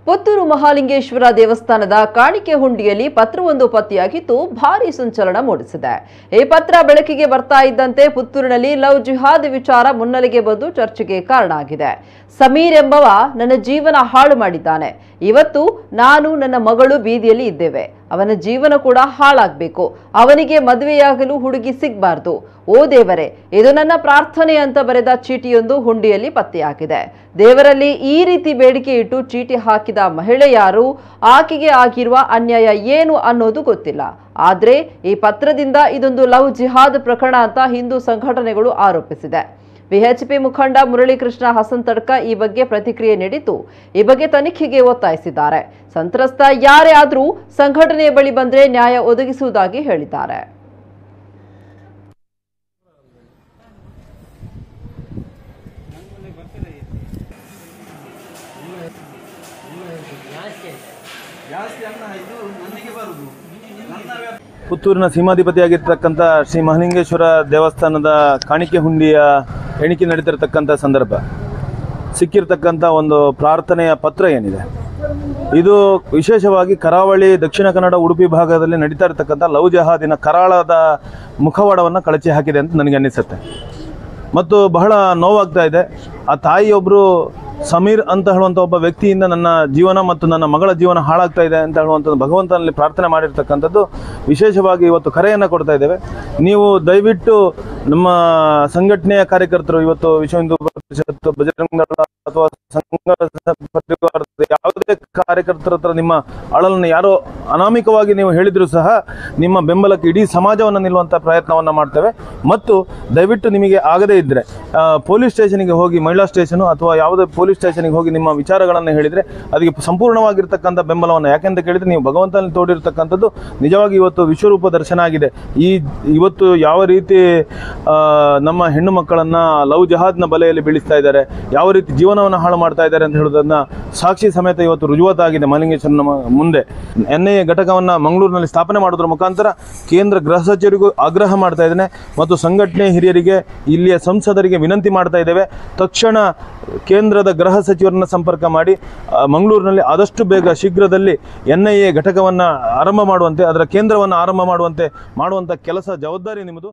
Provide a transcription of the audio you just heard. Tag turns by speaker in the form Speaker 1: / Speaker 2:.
Speaker 1: ಪುತ್ತೂರು ಮಹಾಲಿಂಗೇಶ್ವರ ದೇವಸ್ಥಾನದ ಕಾಣಿಕೆ ಹುಂಡಿಯಲ್ಲಿ ಪತ್ರವೊಂದು ಪತ್ತೆಯಾಗಿದ್ದು ಭಾರೀ ಸಂಚಲನ ಮೂಡಿಸಿದೆ। ಈ ಪತ್ರ ಬೆಳಕಿಗೆ ಬರ್ತಾ ಇದ್ದಂತೆ ಪುತ್ತೂರಿನಲ್ಲಿ ಲವ್ ಜಿಹಾದ್ ವಿಚಾರ ಮುನ್ನೆಲೆಗೆ ಬಂದು ಚರ್ಚೆಗೆ ಕಾರಣ ಆಗಿದೆ। ಸಮೀರ್ ಎಂಬವ ನನ್ನ ಜೀವನ ಹಾಳು ಮಾಡಿದ್ದಾನೆ। ಇವತ್ತು ನಾನು ನನ್ನ ಮಗಳು ಬೀದಿಯಲ್ಲಿ ಇದ್ದೇವೆ। ಅವನ ಜೀವನ ಕೂಡ ಹಾಳಾಗಬೇಕು। ಅವನಿಗೆ ಮದುವೆಯಾಗಲು ಹುಡುಗಿ ಸಿಗಬಾರದು। ಓ ದೇವರೇ, ಇದು ನನ್ನ ಪ್ರಾರ್ಥನೆ ಅಂತ ಬರೆದ ಚೀಟಿಯೊಂದು ಹುಂಡಿಯಲ್ಲಿ ಪತ್ತೆಯಾಗಿದೆ। ದೇವರಲ್ಲಿ ಈ ರೀತಿ ಬೇಡಿಕೆ ಇಟ್ಟು ಚೀಟಿ ಹಾಕಿದ ಮಹಿಳೆ ಯಾರು, ಆಕೆಗೆ ಆಗಿರುವ ಅನ್ಯಾಯ ಏನು ಅನ್ನೋದು ಗೊತ್ತಿಲ್ಲ। ಆದ್ರೆ ಈ ಪತ್ರದಿಂದ ಇದೊಂದು ಲವ್ ಜಿಹಾದ್ ಪ್ರಕರಣ ಅಂತ ಹಿಂದೂ ಸಂಘಟನೆಗಳು ಆರೋಪಿಸಿದೆ। ವಿಎಚ್ಪಿ ಮುಖಂಡ ಮುರಳೀಕೃಷ್ಣ ಹಸನ್ತಡ್ಕ ಈ ಬಗ್ಗೆ ಪ್ರತಿಕ್ರಿಯೆ ನೀಡಿದ್ದು ಈ ಬಗ್ಗೆ ತನಿಖೆಗೆ ಒತ್ತಾಯಿಸಿದ್ದಾರೆ। ಸಂತ್ರಸ್ತ ಯಾರೇ ಆದರೂ ಸಂಘಟನೆಯ ಬಳಿ ಬಂದ್ರೆ ನ್ಯಾಯ ಒದಗಿಸುವುದಾಗಿ ಹೇಳಿದ್ದಾರೆ।
Speaker 2: ಪುತ್ತೂರಿನ ಸೀಮಾಧಿಪತಿಯಾಗಿರ್ತಕ್ಕಂಥ ಶ್ರೀ ಮಹಾಲಿಂಗೇಶ್ವರ ದೇವಸ್ಥಾನದ ಕಾಣಿಕೆ ಹುಂಡಿಯ ಎಣಿಕೆ ನಡೀತಿರತಕ್ಕಂಥ ಸಂದರ್ಭ ಸಿಕ್ಕಿರ್ತಕ್ಕಂಥ ಒಂದು ಪ್ರಾರ್ಥನೆಯ ಪತ್ರ ಏನಿದೆ, ಇದು ವಿಶೇಷವಾಗಿ ಕರಾವಳಿ, ದಕ್ಷಿಣ ಕನ್ನಡ, ಉಡುಪಿ ಭಾಗದಲ್ಲಿ ನಡೀತಾ ಇರತಕ್ಕಂಥ ಲವ್ ಜಿಹಾದಿನ ಕರಾಳದ ಮುಖವಾಡವನ್ನು ಕಳಚಿ ಹಾಕಿದೆ ಅಂತ ನನಗೆ ಅನ್ನಿಸುತ್ತೆ ಮತ್ತು ಬಹಳ ನೋವಾಗ್ತಾ ಇದೆ। ಆ ತಾಯಿಯೊಬ್ಬರು ಸಮೀರ್ ಅಂತ ಹೇಳುವಂಥ ಒಬ್ಬ ವ್ಯಕ್ತಿಯಿಂದ ನನ್ನ ಜೀವನ ಮತ್ತು ನನ್ನ ಮಗಳ ಜೀವನ ಹಾಳಾಗ್ತಾ ಇದೆ ಅಂತ ಹೇಳುವಂಥದ್ದು ಭಗವಂತನಲ್ಲಿ ಪ್ರಾರ್ಥನೆ ಮಾಡಿರ್ತಕ್ಕಂಥದ್ದು ವಿಶೇಷವಾಗಿ ಇವತ್ತು ಕರೆಯನ್ನು ಕೊಡ್ತಾ ಇದ್ದೇವೆ। ನೀವು ದಯವಿಟ್ಟು ನಮ್ಮ ಸಂಘಟನೆಯ ಕಾರ್ಯಕರ್ತರು ಇವತ್ತು ವಿಶ್ವ ಹಿಂದೂ ಪರಿಷತ್, ಬಜರಂಗ ದಳ ಅಥವಾ ಸಂಘ ಪರಿವಾರದ ಯಾವುದೇ ಕಾರ್ಯಕರ್ತರ ಹತ್ರ ನಿಮ್ಮ ಅಳಲನ್ನು ಯಾರೋ ಅನಾಮಿಕವಾಗಿ ನೀವು ಹೇಳಿದ್ರು ಸಹ ನಿಮ್ಮ ಬೆಂಬಲಕ್ಕೆ ಇಡೀ ಸಮಾಜವನ್ನು ನಿಲ್ಲುವಂಥ ಪ್ರಯತ್ನವನ್ನು ಮಾಡ್ತೇವೆ। ಮತ್ತು ದಯವಿಟ್ಟು ನಿಮಗೆ ಆಗದೇ ಇದ್ದರೆ ಪೊಲೀಸ್ ಸ್ಟೇಷನ್ಗೆ ಹೋಗಿ, ಮಹಿಳಾ ಸ್ಟೇಷನು ಅಥವಾ ಯಾವುದೇ ಪೊಲೀಸ್ ಸ್ಟೇಷನ್ಗೆ ಹೋಗಿ ನಿಮ್ಮ ವಿಚಾರಗಳನ್ನು ಹೇಳಿದರೆ ಅದಕ್ಕೆ ಸಂಪೂರ್ಣವಾಗಿರ್ತಕ್ಕಂಥ ಬೆಂಬಲವನ್ನು, ಯಾಕೆಂತ ಕೇಳಿದರೆ ನೀವು ಭಗವಂತನಲ್ಲಿ ತೋಡಿರ್ತಕ್ಕಂಥದ್ದು ನಿಜವಾಗಿ ಇವತ್ತು ವಿಶ್ವರೂಪ ದರ್ಶನ ಆಗಿದೆ। ಇವತ್ತು ಯಾವ ರೀತಿ ನಮ್ಮ ಹೆಣ್ಣು ಮಕ್ಕಳನ್ನು ಲವ್ ಜಿಹಾದ್ನ ಬಲೆಯಲ್ಲಿ ಬೀಳಿಸ್ತಾ ಇದ್ದಾರೆ, ಯಾವ ರೀತಿ ಜೀವನವನ್ನು ಹಾಳು ಮಾಡ್ತಾ ಇದ್ದಾರೆ ಅಂತ ಹೇಳೋದನ್ನು ಸಾಕ್ಷಿ ಸಮೇತ ಇವತ್ತು ರುಜುವಾತಾಗಿದೆ ಮಹಾಲಿಂಗೇಶ್ವರನ ಮುಂದೆ। NIA ಘಟಕವನ್ನು ಮಂಗಳೂರಿನಲ್ಲಿ ಸ್ಥಾಪನೆ ಮಾಡೋದ್ರ ಮುಖಾಂತರ ಕೇಂದ್ರ ಗೃಹ ಸಚಿವರಿಗೂ ಆಗ್ರಹ ಮಾಡ್ತಾ ಇದ್ದೇನೆ ಮತ್ತು ಸಂಘಟನೆ ಹಿರಿಯರಿಗೆ, ಇಲ್ಲಿಯ ಸಂಸದರಿಗೆ ವಿನಂತಿ ಮಾಡ್ತಾ ಇದ್ದೇವೆ, ತಕ್ಷಣ ಕೇಂದ್ರದ ಗೃಹ ಸಚಿವರನ್ನ ಸಂಪರ್ಕ ಮಾಡಿ ಮಂಗಳೂರಿನಲ್ಲಿ ಆದಷ್ಟು ಬೇಗ ಶೀಘ್ರದಲ್ಲಿ NIA ಘಟಕವನ್ನು ಆರಂಭ ಮಾಡುವಂತೆ, ಅದರ ಕೇಂದ್ರವನ್ನು ಆರಂಭ ಮಾಡುವಂಥ ಕೆಲಸ ಜವಾಬ್ದಾರಿ ನಿಮ್ಮದು।